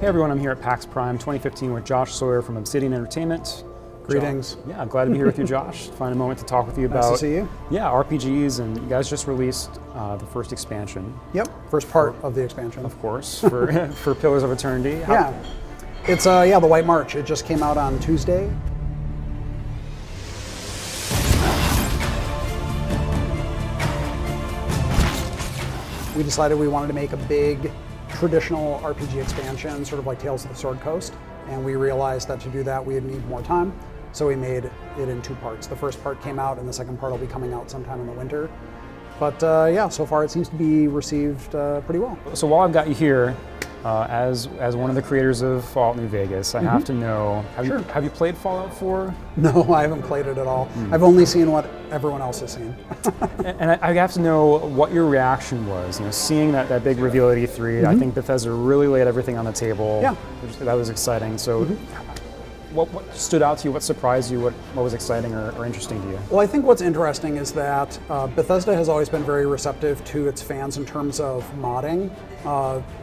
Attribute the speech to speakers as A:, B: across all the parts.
A: Hey everyone, I'm here at PAX Prime 2015 with Josh Sawyer from Obsidian Entertainment.
B: Greetings.
A: Yeah, I'm glad to be here with you, Josh. Find a moment to talk with you about
B: nice to see you.
A: Yeah, RPGs, and you guys just released the first expansion.
B: Yep, first part of the expansion.
A: Of course, for for Pillars of Eternity.
B: Yeah, it's the White March. It just came out on Tuesday. We decided we wanted to make a big traditional RPG expansion, sort of like Tales of the Sword Coast, and we realized that to do that we would need more time, so we made it in two parts. The first part came out, and the second part will be coming out sometime in the winter. But yeah, so far it seems to be received pretty well.
A: So while I've got you here, as one of the creators of Fallout New Vegas, I have to know, have you played Fallout 4?
B: No, I haven't played it at all. I've only seen what everyone else has seen.
A: And I have to know what your reaction was, seeing that big reveal at E3. I think Bethesda really laid everything on the table.
B: Yeah.
A: That was exciting. So what stood out to you? What surprised you? What was exciting or interesting to you?
B: Well, I think what's interesting is that Bethesda has always been very receptive to its fans in terms of modding,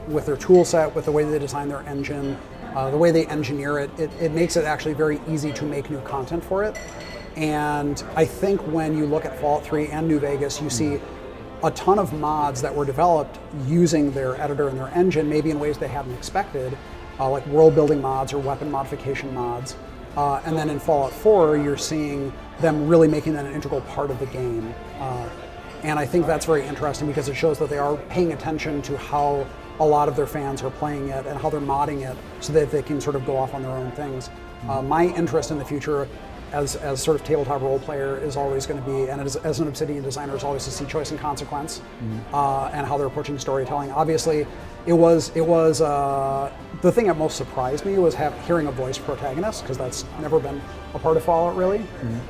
B: with their tool set, with the way they design their engine, the way they engineer it. It makes it actually very easy to make new content for it. And I think when you look at Fallout 3 and New Vegas, you see a ton of mods that were developed using their editor and their engine, maybe in ways they hadn't expected, like world building mods or weapon modification mods. And then in Fallout 4, you're seeing them really making that an integral part of the game. And I think that's very interesting because it shows that they are paying attention to how a lot of their fans are playing it and how they're modding it so that they can sort of go off on their own things. My interest in the future as sort of tabletop role player is always going to be, and as an Obsidian designer, is always to see choice and consequence and how they're approaching storytelling. Obviously, it was the thing that most surprised me was hearing a voice protagonist, because that's never been a part of Fallout really.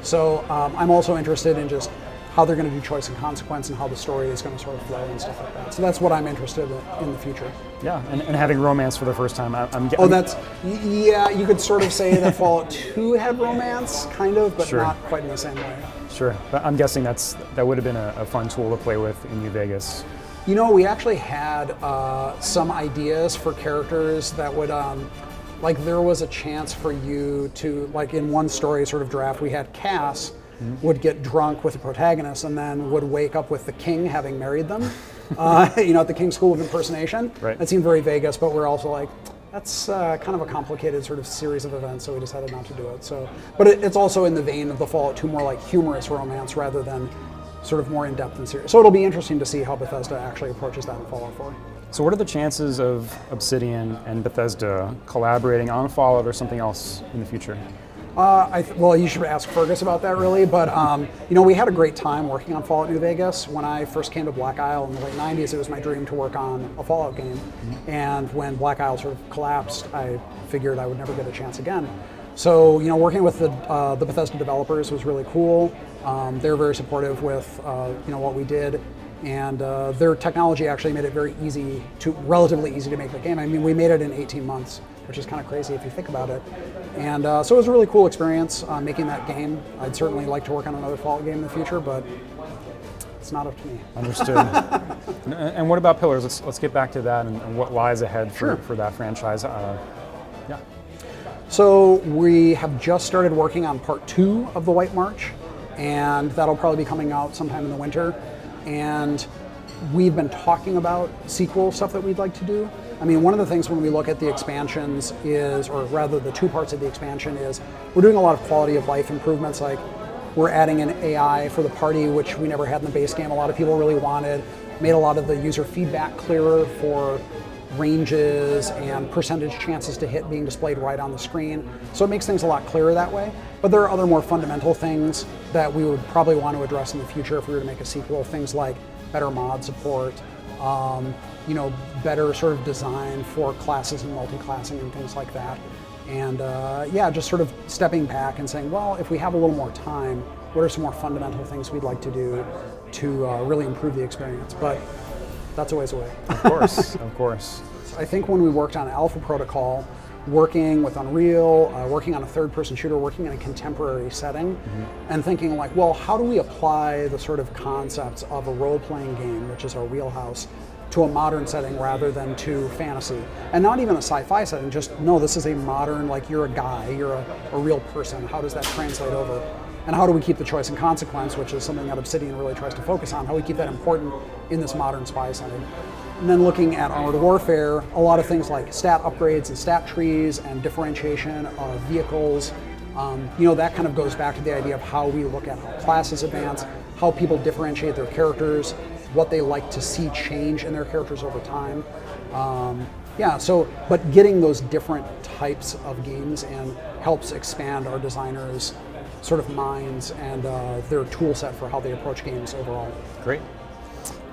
B: So I'm also interested in just how they're going to do choice and consequence and how the story is going to sort of flow and stuff like that. So that's what I'm interested in the future.
A: Yeah, and having romance for the first time.
B: Yeah, you could sort of say that Fallout 2 had romance, kind of, but not quite in the same way.
A: Sure, but I'm guessing that would have been a fun tool to play with in New Vegas.
B: You know, we actually had some ideas for characters that would, like there was a chance for you to, like in one story sort of draft, we had Cass would get drunk with the protagonist and then would wake up with the king having married them, at the King's School of Impersonation.
A: Right.
B: That seemed very Vegas, but we're also like, that's kind of a complicated sort of series of events, so we decided not to do it. So, but it's also in the vein of the Fallout 2, more like humorous romance rather than sort of more in-depth and serious. So it'll be interesting to see how Bethesda actually approaches that in Fallout 4.
A: So what are the chances of Obsidian and Bethesda collaborating on Fallout or something else in the future?
B: Well, you should ask Fergus about that, really. But we had a great time working on Fallout New Vegas. When I first came to Black Isle in the late '90s, it was my dream to work on a Fallout game. And when Black Isle sort of collapsed, I figured I would never get a chance again. So, working with the Bethesda developers was really cool. They were very supportive with what we did, and their technology actually made it relatively easy to make the game. I mean, we made it in 18 months, which is kind of crazy if you think about it. And so it was a really cool experience making that game. I'd certainly like to work on another Fallout game in the future, but it's not up to me.
A: Understood. And what about Pillars? Let's get back to that and what lies ahead for that franchise. Yeah.
B: So we have just started working on part 2 of the White March, and that'll probably be coming out sometime in the winter. And we've been talking about sequel stuff that we'd like to do. I mean, one of the things when we look at the expansions is, or rather the 2 parts of the expansion is, we're doing a lot of quality of life improvements, like we're adding an AI for the party, which we never had in the base game. A lot of people really wanted, made a lot of the user feedback clearer for ranges and percentage chances to hit being displayed right on the screen. So it makes things a lot clearer that way. But there are other more fundamental things that we would probably want to address in the future if we were to make a sequel. Things like better mod support, better sort of design for classes and multi-classing and things like that. And just sort of stepping back and saying, well, if we have a little more time, what are some more fundamental things we'd like to do to really improve the experience? But that's a ways away.
A: Of course, of course.
B: I think when we worked on Alpha Protocol, working with Unreal, working on a third-person shooter, working in a contemporary setting, and thinking like, well, how do we apply the sort of concepts of a role-playing game, which is our wheelhouse, to a modern setting rather than to fantasy. And not even a sci-fi setting, just, no, this is a modern, like you're a guy, you're a real person. How does that translate over? And how do we keep the choice and consequence, which is something that Obsidian really tries to focus on, how do we keep that important in this modern spy setting? And then looking at Armored Warfare, a lot of things like stat upgrades and stat trees and differentiation of vehicles, you know, that kind of goes back to the idea of how we look at how classes advance, how people differentiate their characters, what they like to see change in their characters over time. Yeah, so, but getting those different types of games in helps expand our designers' sort of minds and their tool set for how they approach games overall.
A: Great.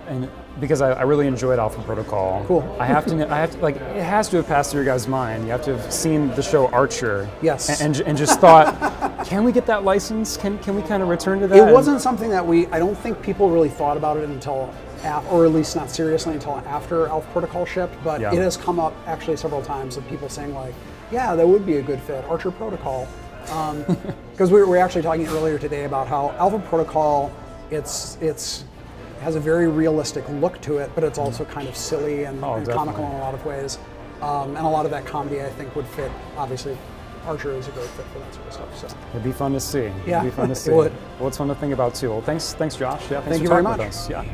A: And because I really enjoyed Alpha Protocol,
B: cool.
A: I have to, like, it has to have passed through your guys' mind. You have to have seen the show Archer.
B: Yes.
A: And just thought, can we get that license? Can we kind of return to that?
B: It wasn't something that I don't think people really thought about it until, or at least not seriously until after Alpha Protocol shipped, but it has come up actually several times of people saying like, yeah, that would be a good fit, Archer Protocol. Because we were actually talking earlier today about how Alpha Protocol, it's has a very realistic look to it, but it's also kind of silly and comical in a lot of ways. And a lot of that comedy, I think, would fit. Obviously, Archer is a great fit for that sort of stuff. So
A: it'd be fun to see.
B: Yeah,
A: it'd be fun to see.
B: It would.
A: Well, it's fun to think about too. Well, thanks, Josh. Yeah,
B: thank you very much.
A: With us. Yeah.